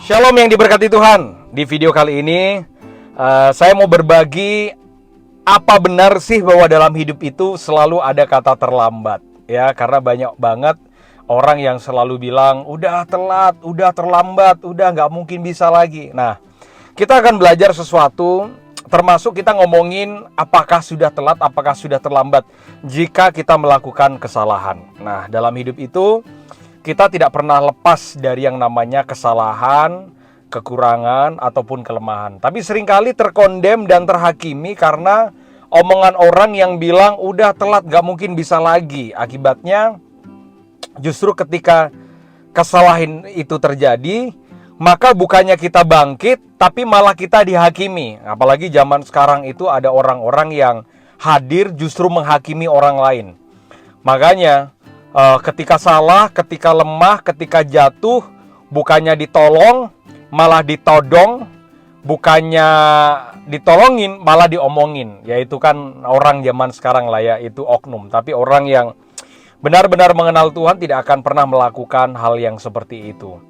Shalom yang diberkati Tuhan. Di video kali ini saya mau berbagi apa benar sih bahwa dalam hidup itu selalu ada kata terlambat. Ya, karena banyak banget orang yang selalu bilang udah telat, udah terlambat, udah nggak mungkin bisa lagi. Nah, kita akan belajar sesuatu, termasuk kita ngomongin apakah sudah telat, apakah sudah terlambat jika kita melakukan kesalahan. Nah, dalam hidup itu kita tidak pernah lepas dari yang namanya kesalahan, kekurangan, ataupun kelemahan. Tapi seringkali terkondem dan terhakimi karena omongan orang yang bilang udah telat, gak mungkin bisa lagi. Akibatnya justru ketika kesalahan itu terjadi, maka bukannya kita bangkit, tapi malah kita dihakimi. Apalagi zaman sekarang itu ada orang-orang yang hadir justru menghakimi orang lain. Makanya ketika salah, ketika lemah, ketika jatuh, bukannya ditolong, malah ditodong. Bukannya ditolongin, malah diomongin. Yaitu kan orang zaman sekarang lah ya, itu oknum. Tapi orang yang benar-benar mengenal Tuhan tidak akan pernah melakukan hal yang seperti itu.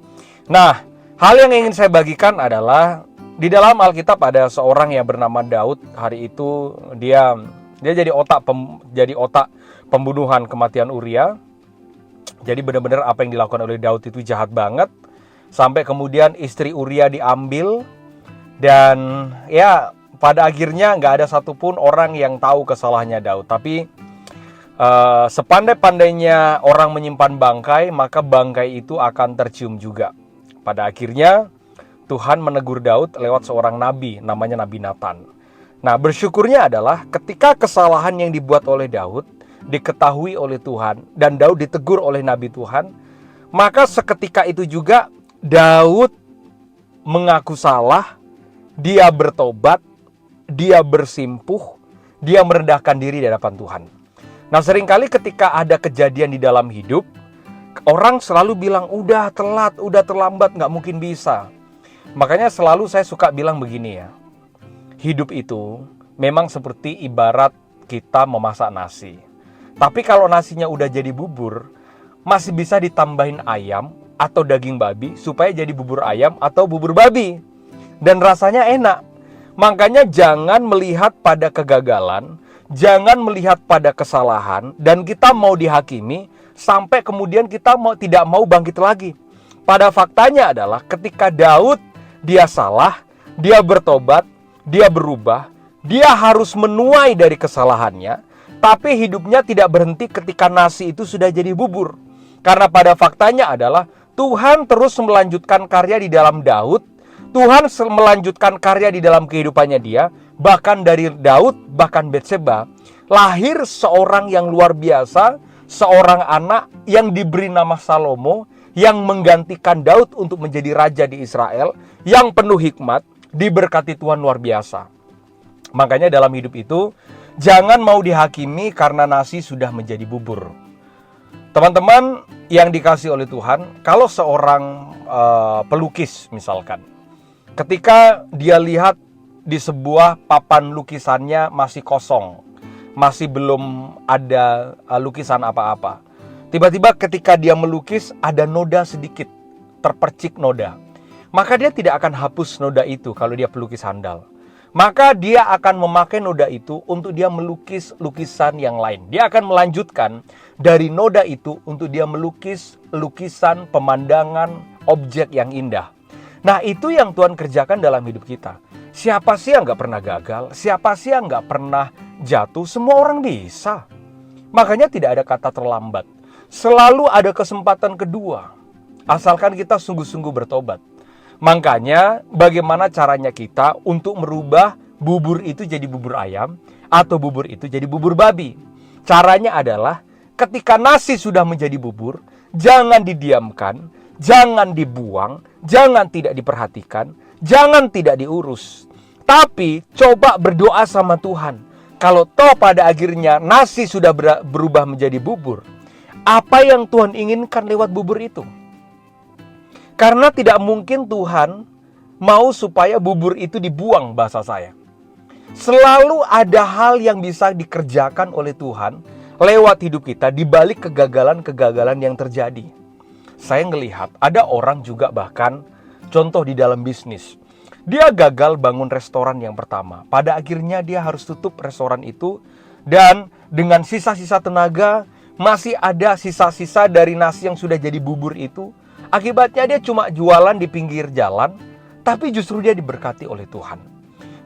Nah, hal yang ingin saya bagikan adalah di dalam Alkitab ada seorang yang bernama Daud. Hari itu dia jadi otak pembunuhan kematian Uria. Jadi benar-benar apa yang dilakukan oleh Daud itu jahat banget. Sampai kemudian istri Uria diambil. Dan ya pada akhirnya nggak ada satupun orang yang tahu kesalahannya Daud. Tapi sepandai-pandainya orang menyimpan bangkai, maka bangkai itu akan tercium juga. Pada akhirnya Tuhan menegur Daud lewat seorang nabi, namanya Nabi Nathan. Nah, bersyukurnya adalah ketika kesalahan yang dibuat oleh Daud diketahui oleh Tuhan dan Daud ditegur oleh Nabi Tuhan, maka seketika itu juga Daud mengaku salah, dia bertobat, dia bersimpuh, dia merendahkan diri di hadapan Tuhan. Nah, seringkali ketika ada kejadian di dalam hidup, orang selalu bilang udah telat, udah terlambat, nggak mungkin bisa. Makanya selalu saya suka bilang begini ya, hidup itu memang seperti ibarat kita memasak nasi. Tapi kalau nasinya udah jadi bubur, masih bisa ditambahin ayam atau daging babi supaya jadi bubur ayam atau bubur babi. Dan rasanya enak. Makanya jangan melihat pada kegagalan, jangan melihat pada kesalahan, dan kita mau dihakimi sampai kemudian kita tidak mau bangkit lagi. Pada faktanya adalah ketika Daud dia salah, dia bertobat, dia berubah, dia harus menuai dari kesalahannya. Tapi hidupnya tidak berhenti ketika nasi itu sudah jadi bubur. Karena pada faktanya adalah Tuhan terus melanjutkan karya di dalam Daud. Tuhan melanjutkan karya di dalam kehidupannya dia. Bahkan dari Daud, bahkan Betseba, lahir seorang yang luar biasa. Seorang anak yang diberi nama Salomo, yang menggantikan Daud untuk menjadi raja di Israel. Yang penuh hikmat, diberkati Tuhan luar biasa. Makanya dalam hidup itu, jangan mau dihakimi karena nasi sudah menjadi bubur. Teman-teman yang dikasih oleh Tuhan, kalau seorang pelukis misalkan, ketika dia lihat di sebuah papan lukisannya masih kosong, masih belum ada lukisan apa-apa. Tiba-tiba ketika dia melukis ada noda sedikit, terpercik noda. Maka dia tidak akan hapus noda itu kalau dia pelukis handal. Maka dia akan memakai noda itu untuk dia melukis lukisan yang lain. Dia akan melanjutkan dari noda itu untuk dia melukis lukisan, pemandangan, objek yang indah. Nah, itu yang Tuhan kerjakan dalam hidup kita. Siapa sih yang gak pernah gagal? Siapa sih yang gak pernah jatuh? Semua orang bisa. Makanya tidak ada kata terlambat. Selalu ada kesempatan kedua. Asalkan kita sungguh-sungguh bertobat. Makanya bagaimana caranya kita untuk merubah bubur itu jadi bubur ayam atau bubur itu jadi bubur babi? Caranya adalah ketika nasi sudah menjadi bubur, jangan didiamkan, jangan dibuang, jangan tidak diperhatikan, jangan tidak diurus. Tapi coba berdoa sama Tuhan. Kalau toh pada akhirnya nasi sudah berubah menjadi bubur, apa yang Tuhan inginkan lewat bubur itu? Karena tidak mungkin Tuhan mau supaya bubur itu dibuang, bahasa saya. Selalu ada hal yang bisa dikerjakan oleh Tuhan lewat hidup kita di balik kegagalan-kegagalan yang terjadi. Saya ngelihat ada orang juga bahkan Contoh di dalam bisnis. Dia gagal bangun restoran yang pertama. Pada akhirnya dia harus tutup restoran itu. Dan dengan sisa-sisa tenaga, masih ada sisa-sisa dari nasi yang sudah jadi bubur itu. Akibatnya dia cuma jualan di pinggir jalan, tapi justru dia diberkati oleh Tuhan.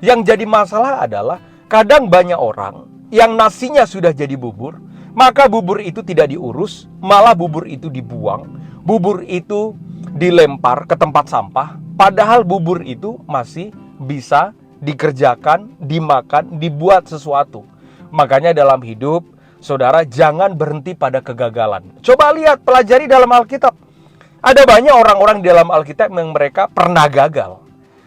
Yang jadi masalah adalah kadang banyak orang yang nasinya sudah jadi bubur, maka bubur itu tidak diurus, malah bubur itu dibuang, bubur itu dilempar ke tempat sampah, padahal bubur itu masih bisa dikerjakan, dimakan, dibuat sesuatu. Makanya dalam hidup, saudara jangan berhenti pada kegagalan. Coba lihat, pelajari dalam Alkitab. Ada banyak orang-orang di dalam Alkitab yang mereka pernah gagal.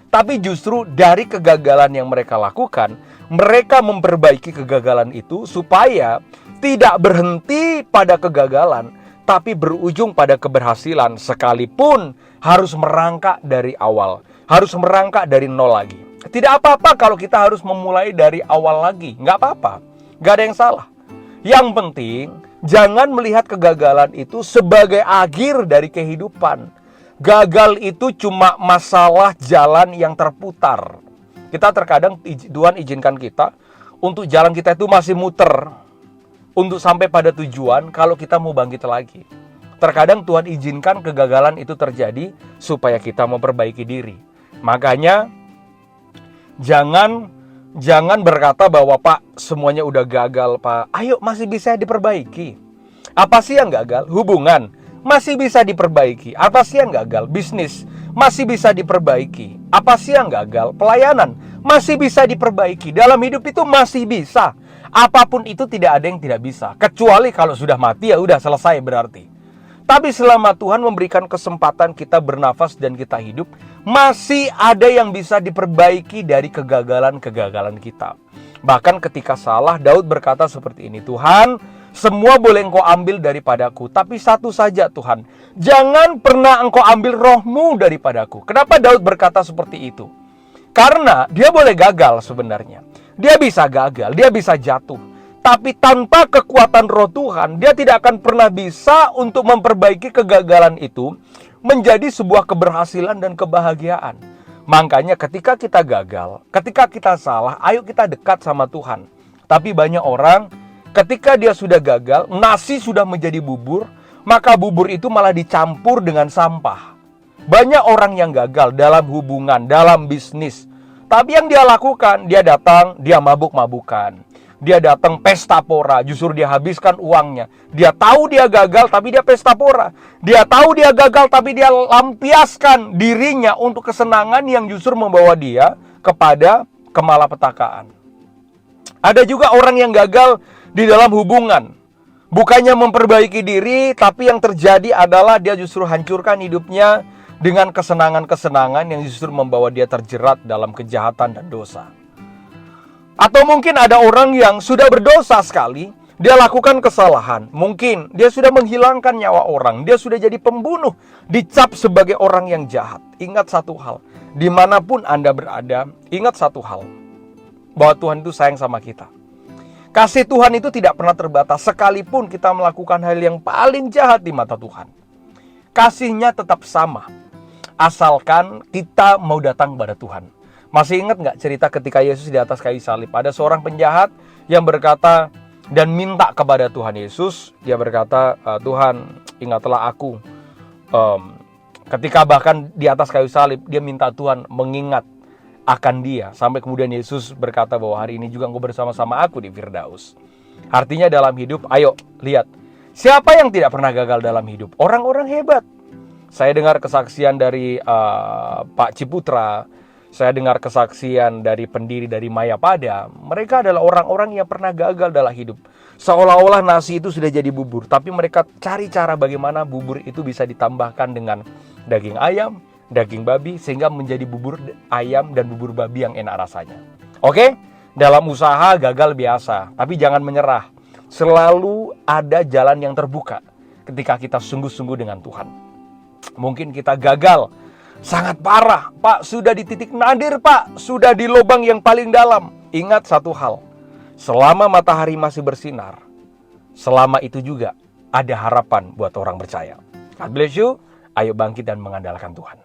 Tapi justru dari kegagalan yang mereka lakukan, mereka memperbaiki kegagalan itu supaya tidak berhenti pada kegagalan, tapi berujung pada keberhasilan, sekalipun harus merangkak dari awal, harus merangkak dari nol lagi. Tidak apa-apa kalau kita harus memulai dari awal lagi, nggak apa-apa, nggak ada yang salah. Yang penting, jangan melihat kegagalan itu sebagai akhir dari kehidupan. Gagal itu cuma masalah jalan yang terputar. Kita terkadang Tuhan izinkan kita untuk jalan kita itu masih muter untuk sampai pada tujuan kalau kita mau bangkit lagi. Terkadang Tuhan izinkan kegagalan itu terjadi supaya kita memperbaiki diri. Makanya jangan berkata bahwa Pak semuanya udah gagal Pak. Ayo masih bisa diperbaiki. Apa sih yang gagal? Hubungan masih bisa diperbaiki. Apa sih yang gagal? Bisnis masih bisa diperbaiki. Apa sih yang gagal? Pelayanan masih bisa diperbaiki. Dalam hidup itu masih bisa. Apapun itu tidak ada yang tidak bisa. Kecuali kalau sudah mati ya udah selesai berarti. Tapi selama Tuhan memberikan kesempatan kita bernafas dan kita hidup, masih ada yang bisa diperbaiki dari kegagalan-kegagalan kita. Bahkan ketika salah, Daud berkata seperti ini, Tuhan, semua boleh Engkau ambil daripadaku, tapi satu saja Tuhan, jangan pernah Engkau ambil rohmu daripadaku. Kenapa Daud berkata seperti itu? Karena dia boleh gagal sebenarnya. Dia bisa gagal, dia bisa jatuh. Tapi tanpa kekuatan roh Tuhan, dia tidak akan pernah bisa untuk memperbaiki kegagalan itu menjadi sebuah keberhasilan dan kebahagiaan. Makanya ketika kita gagal, ketika kita salah, ayo kita dekat sama Tuhan. Tapi banyak orang, ketika dia sudah gagal, nasi sudah menjadi bubur, maka bubur itu malah dicampur dengan sampah. Banyak orang yang gagal dalam hubungan, dalam bisnis. Tapi yang dia lakukan, dia datang, dia mabuk-mabukan. Dia datang pesta pora, justru dia habiskan uangnya. Dia tahu dia gagal, tapi dia pesta pora. Dia tahu dia gagal, tapi dia lampiaskan dirinya untuk kesenangan yang justru membawa dia kepada kemalapetakaan. Ada juga orang yang gagal di dalam hubungan. Bukannya memperbaiki diri, tapi yang terjadi adalah dia justru hancurkan hidupnya dengan kesenangan-kesenangan yang justru membawa dia terjerat dalam kejahatan dan dosa. Atau mungkin ada orang yang sudah berdosa sekali, dia lakukan kesalahan. Mungkin dia sudah menghilangkan nyawa orang, dia sudah jadi pembunuh, dicap sebagai orang yang jahat. Ingat satu hal, dimanapun Anda berada, ingat satu hal, bahwa Tuhan itu sayang sama kita. Kasih Tuhan itu tidak pernah terbatas, sekalipun kita melakukan hal yang paling jahat di mata Tuhan. Kasihnya tetap sama, asalkan kita mau datang kepada Tuhan. Masih ingat nggak cerita ketika Yesus di atas kayu salib? Ada seorang penjahat yang berkata dan minta kepada Tuhan Yesus. Dia berkata, Tuhan ingatlah aku. Ketika bahkan di atas kayu salib, dia minta Tuhan mengingat akan dia. Sampai kemudian Yesus berkata bahwa hari ini juga engkau bersama-sama aku di Firdaus. Artinya dalam hidup, ayo lihat. Siapa yang tidak pernah gagal dalam hidup? Orang-orang hebat. Saya dengar kesaksian dari Pak Ciputra. Saya dengar kesaksian dari pendiri dari Mayapada. Mereka adalah orang-orang yang pernah gagal dalam hidup. Seolah-olah nasi itu sudah jadi bubur. Tapi mereka cari cara bagaimana bubur itu bisa ditambahkan dengan daging ayam, daging babi, sehingga menjadi bubur ayam dan bubur babi yang enak rasanya. Oke? Dalam usaha gagal biasa. Tapi jangan menyerah. Selalu ada jalan yang terbuka ketika kita sungguh-sungguh dengan Tuhan. Mungkin kita gagal sangat parah, Pak, sudah di titik nadir, Pak, sudah di lubang yang paling dalam. Ingat satu hal, selama matahari masih bersinar, selama itu juga ada harapan buat orang percaya. God bless you, ayo bangkit dan mengandalkan Tuhan.